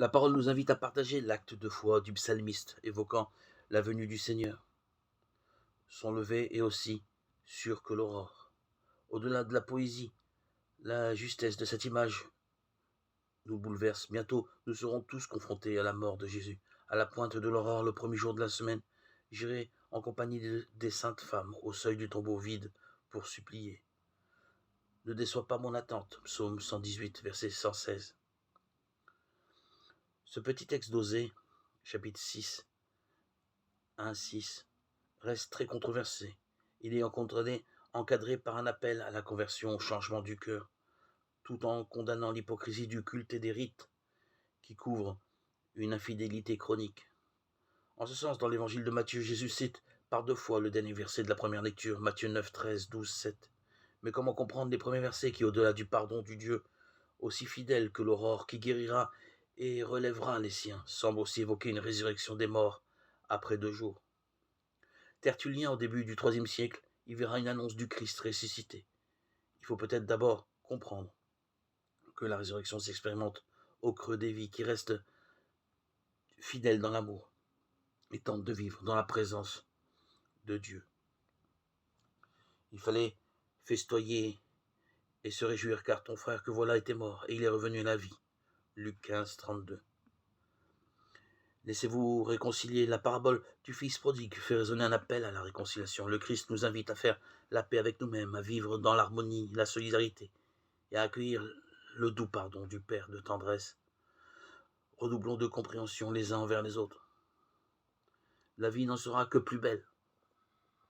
La parole nous invite à partager l'acte de foi du psalmiste évoquant la venue du Seigneur. Son lever est aussi sûr que l'aurore. Au-delà de la poésie, la justesse de cette image nous bouleverse. Bientôt, nous serons tous confrontés à la mort de Jésus. À la pointe de l'aurore, le premier jour de la semaine, j'irai en compagnie des saintes femmes au seuil du tombeau vide pour supplier. Ne déçois pas mon attente. Psaume 118, verset 116. Ce petit texte d'Osée, chapitre 6, 1-6, reste très controversé. Il est encadré par un appel à la conversion, au changement du cœur, tout en condamnant l'hypocrisie du culte et des rites qui couvrent une infidélité chronique. En ce sens, dans l'évangile de Matthieu, Jésus cite par 2 fois le dernier verset de la première lecture, Matthieu 9, 13, 12, 7. Mais comment comprendre les premiers versets qui, au-delà du pardon du Dieu, aussi fidèle que l'aurore, qui guérira et relèvera les siens, semble aussi évoquer une résurrection des morts après 2 jours. Tertullien, au début du IIIe siècle, y verra une annonce du Christ ressuscité. Il faut peut-être d'abord comprendre que la résurrection s'expérimente au creux des vies qui restent fidèles dans l'amour et tentent de vivre dans la présence de Dieu. Il fallait festoyer et se réjouir car ton frère que voilà était mort et il est revenu à la vie. Luc 15, 32. Laissez-vous réconcilier. La parabole du fils prodigue fait résonner un appel à la réconciliation. Le Christ nous invite à faire la paix avec nous-mêmes, à vivre dans l'harmonie, la solidarité et à accueillir le doux pardon du Père de tendresse. Redoublons de compréhension les uns envers les autres. La vie n'en sera que plus belle